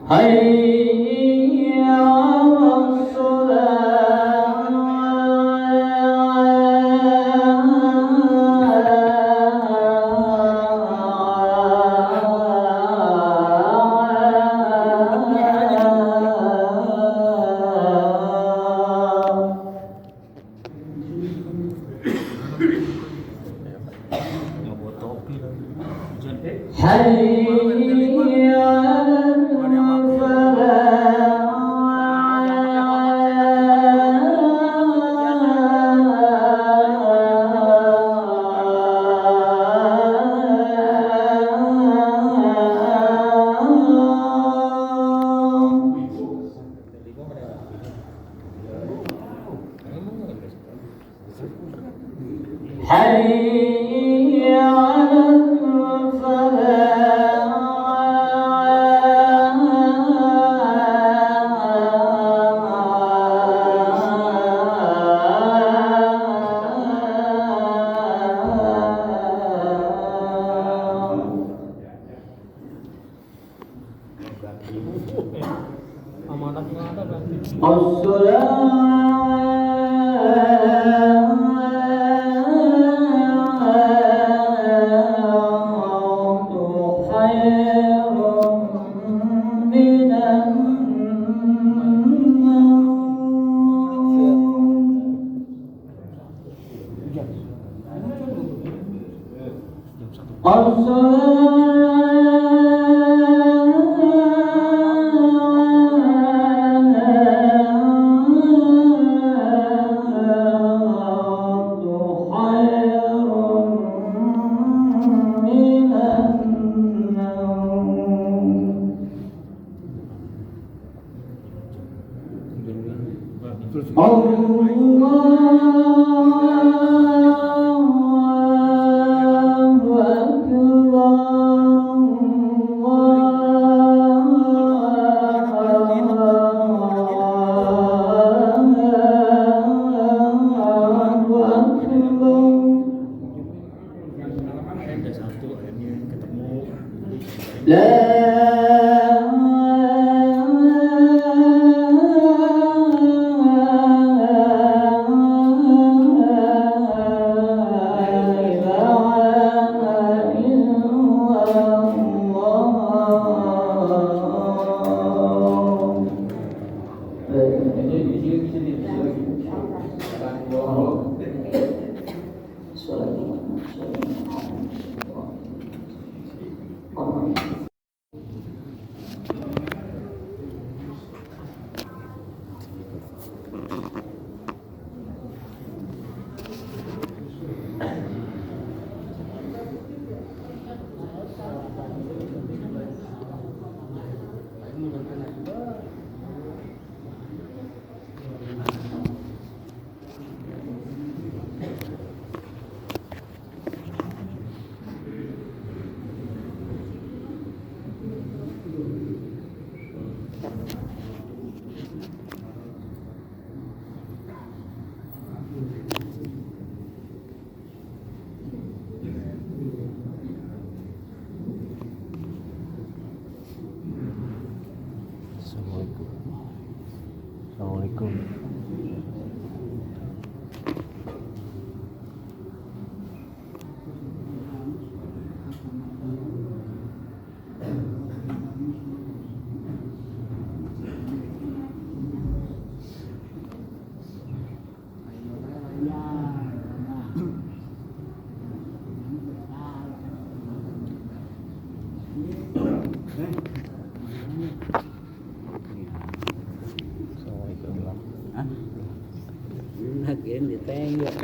حي على حي على حي على Assalamualaikum. Game di tengok.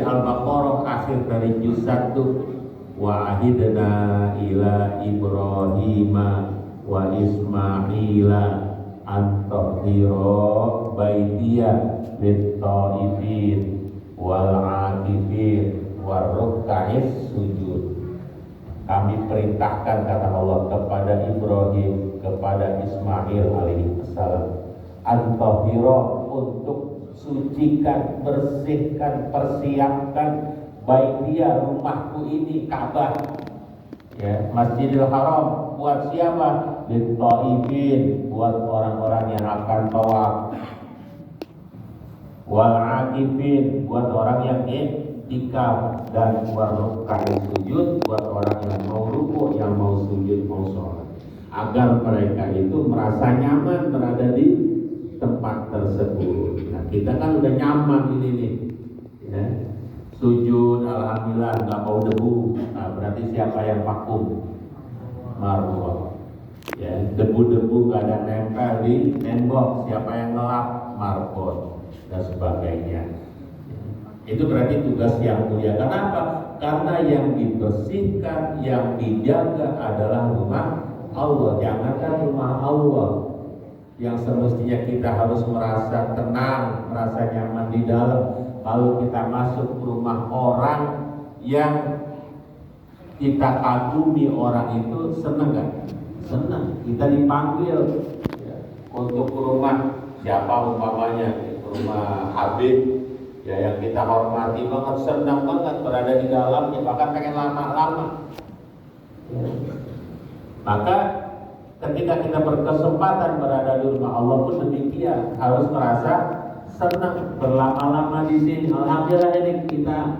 Al-Baqarah akhir dari juz 1 wa ahidna ila Ibrahim wa Ismaila antahiro baitiya lit-taifin wal-akifin warrukka'is sujud. Kami perintahkan, kata Allah, kepada Ibrahim, kepada Ismail alaihissalam, antahiro, untuk sucikan, bersihkan, persiapkan baitiya, rumahku ini, Ka'bah, ya, Masjidil Haram. Buat siapa? Lit-taifin, buat orang-orang yang akan tawaf, wal-akifin, buat orang yang i'tikaf, dan warrukka'is sujud, buat orang yang mau ruku', yang mau sujud, mau sholat, agar mereka itu merasa nyaman berada di tempat tersebut. Nah, kita kan udah nyaman ini nih, ya. Sujud, alhamdulillah, nggak bau debu. Nah, berarti siapa yang vakum? Marwah. Ya, debu-debu nggak ada nempel di tembok. Siapa yang ngelap? Marbot dan sebagainya. Itu berarti tugas yang mulia. Kenapa? Karena yang dibersihkan, yang dijaga adalah rumah Allah. Jangankan rumah Allah, yang semestinya kita harus merasa tenang, merasa nyaman di dalam. Kalau kita masuk ke rumah orang yang kita kagumi, orang itu senang nggak? Senang. Kita dipanggil, ya, untuk ke rumah siapa umpamanya, ke rumah Habib, ya, yang kita hormati banget, senang banget berada di dalamnya, bahkan pengen lama-lama. Ya. Maka ketika kita berkesempatan berada di rumah Allah pun demikian, harus merasa senang berlama-lama di sini. Alhamdulillah, ini kita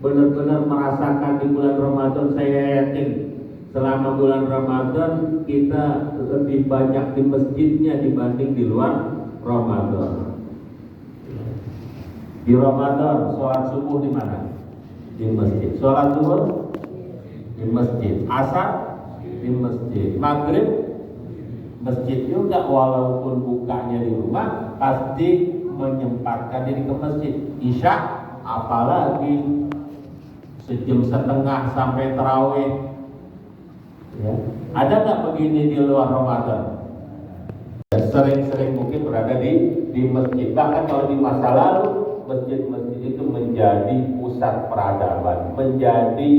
benar-benar merasakan di bulan Ramadan. Saya yakin selama bulan Ramadan kita lebih banyak di masjidnya dibanding di luar Ramadan. Di Ramadan sholat subuh di mana? Di masjid. Sholat zuhur di masjid. Asar di masjid. Maghrib masjid juga, walaupun bukanya di rumah pasti menyempatkan diri ke masjid. Isya apalagi sejam setengah sampai tarawih. Ya. Ada nggak begini di luar Ramadan? Sering-sering mungkin berada di masjid. Bahkan kalau di masa lalu masjid-masjid itu menjadi pusat peradaban, menjadi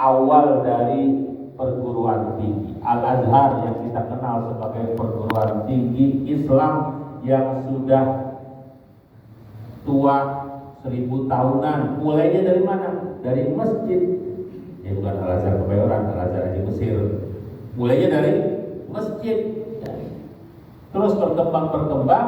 awal dari perguruan tinggi. Al-Azhar yang kita kenal sebagai perguruan tinggi Islam yang sudah tua 1000 tahunan, mulainya dari mana? Dari masjid. Ya, bukan Al-Azhar Kebayoran, Al-Azhar di Mesir. Mulainya dari masjid. Terus berkembang,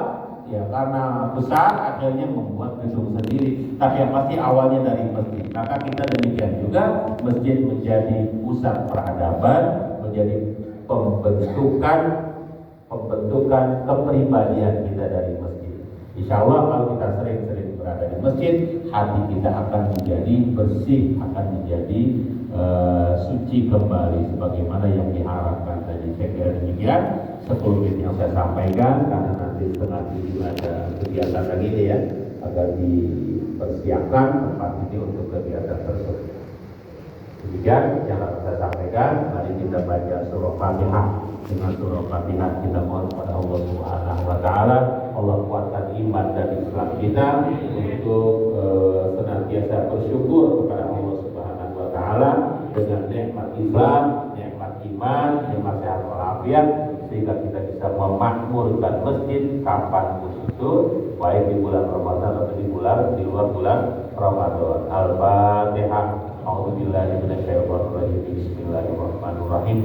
ya, karena besar akhirnya membuat gedung sendiri. Tapi yang pasti awalnya dari masjid. Maka kita demikian juga, masjid menjadi pusat peradaban, menjadi pembentukan kepribadian kita dari masjid. Insya Allah kalau kita sering-sering berada di masjid, hati kita akan menjadi bersih, akan menjadi suci kembali sebagaimana yang diharapkan tadi. Saya kira demikian 10 menit yang saya sampaikan, karena nanti setengah 7 ada kegiatan lagi nih, ya, agar dipersiapkan tempat ini untuk kegiatan tersebut. Demikian yang akan saya sampaikan. Mari kita baca surah Fatihah. Dengan surah Fatihah kita mohon kepada Allah Subhanahu wa taala, Allah kuatkan iman dan Islam kita untuk senantiasa bersyukur kepada Allah Subhanahu wa taala dengan nikmat Islam, nikmat iman, nikmat sehat walafiat, sehingga kita bisa memakmurkan masjid kapanpun itu, baik di bulan Ramadan atau di luar bulan Ramadan. Al-Fatihah. A'udzubillahi minasyaitonir rajim. Bismillahirrahmanirrahim.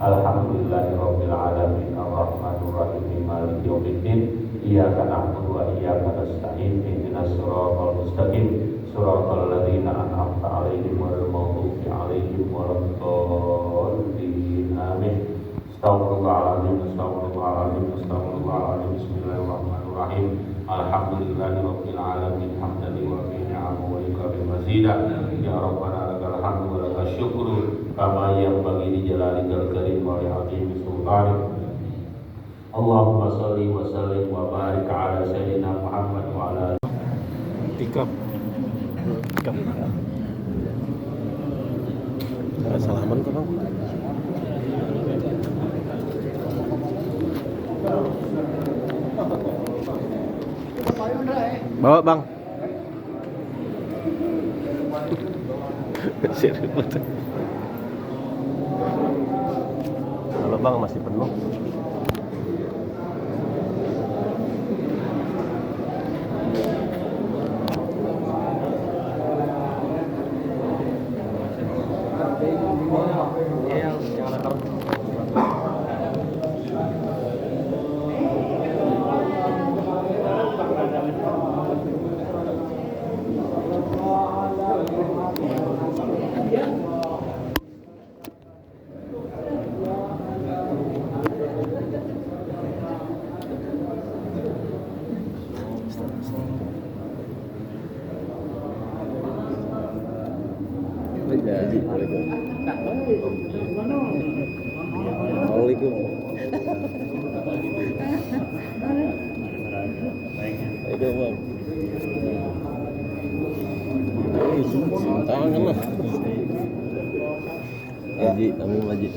Alhamdulillahirabbil alamin arrahmanir rahim maliki yaumiddin. Iyyaka na'budu wa iyyaka nasta'in. Ihdinas siratal mustaqim. Siratal ladzina an'amta 'alaihim ghairil maghdubi 'alaihim waladdallin. Amin. Astaghfirullahaladzim, astaghfirullahaladzim, astaghfirullahaladzim. Bismillahirrahmanirrahim. Alhamdulillahirabbil alamin hamdan wa ni'amahu wa ikabil mazidah. Ya Rabbana lakal hamdu wa lakal syukru kama yanbaghi li jalalikal karim wa li 'azimi sultanik. Allahumma shalli wa sallim wa barik ala sayyidina Muhammad wa ala Tikap. Salaman kok, Bang? Bawa bang. Kalau bang masih penuh. Assalamualaikum. Tangan lah. Haji, kami Haji.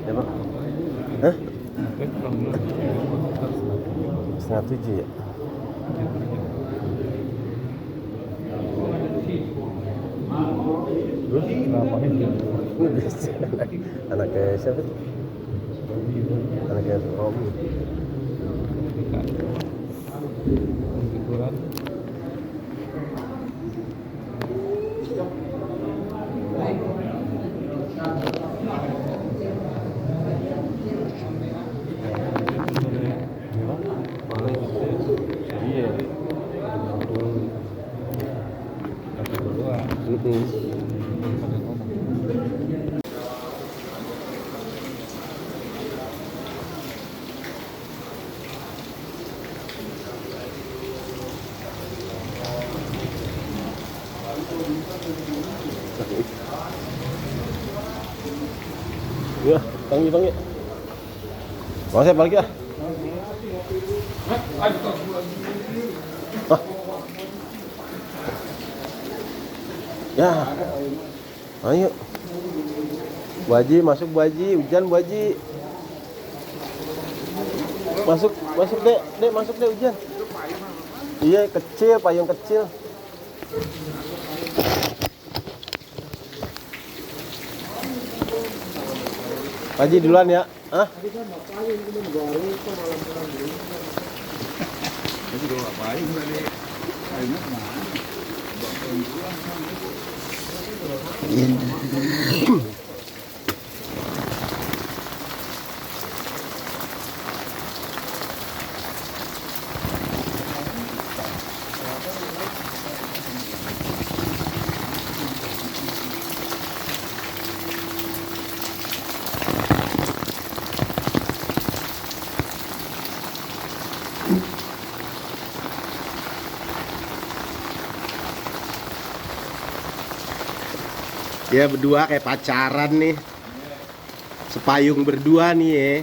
Ya bang. Hah? 6:30 ya? Anaknya siapa tuh? Anaknya Romi. Iya. Ya, panggil. Mau saya balik ya? Ah. Ya. Ayo. Bu Haji, masuk Bu Haji, hujan Bu Haji. Masuk Dek, masuk Dek hujan. Iya, kecil, payung kecil. Haji duluan ya. Hah? Ya berdua kayak pacaran nih. Sepayung berdua nih ya.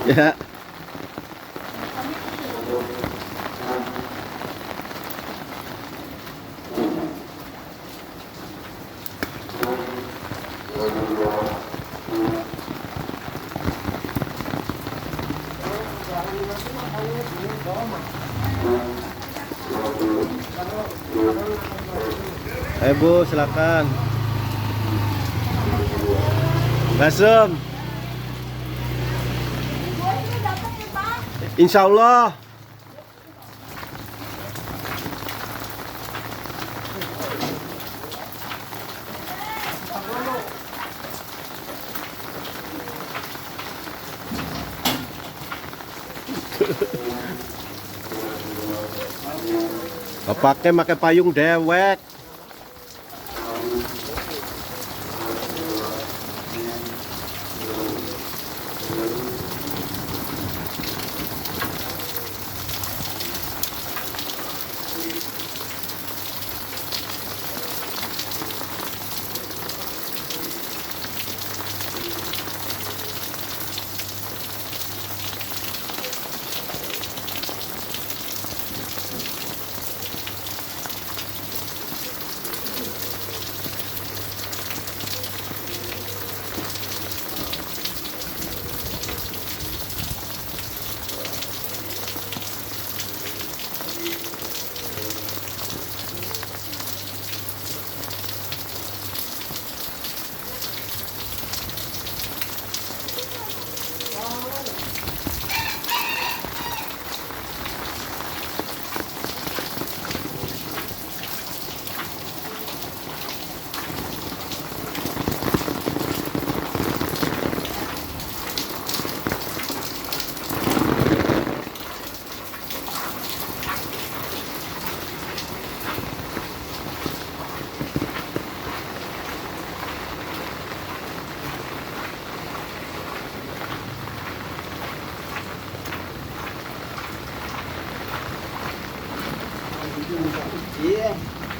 Ya. Ayo Bu, silakan. Gasem. Insya Allah. Pakai payung dewek.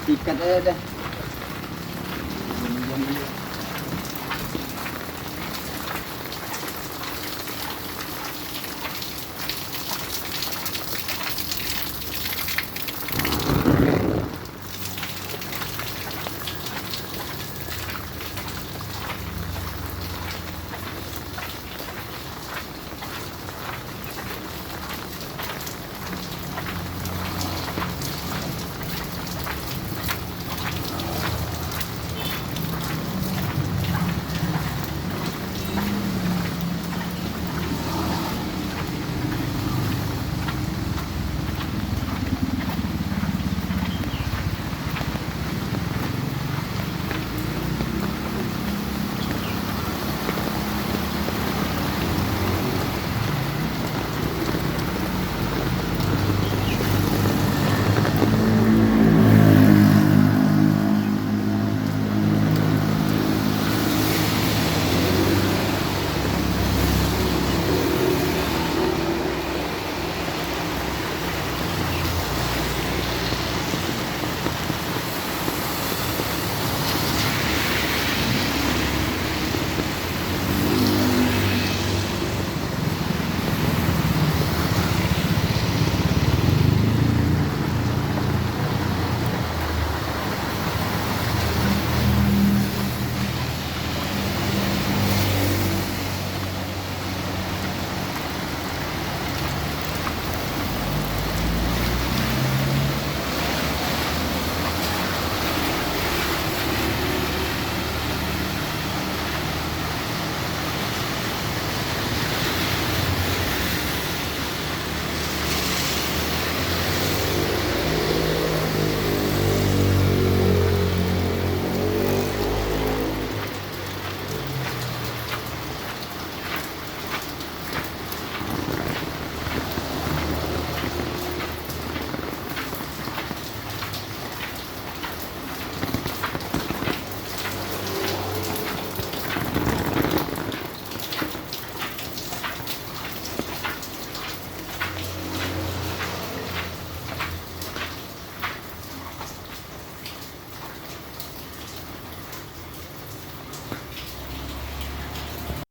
Sikat aja deh.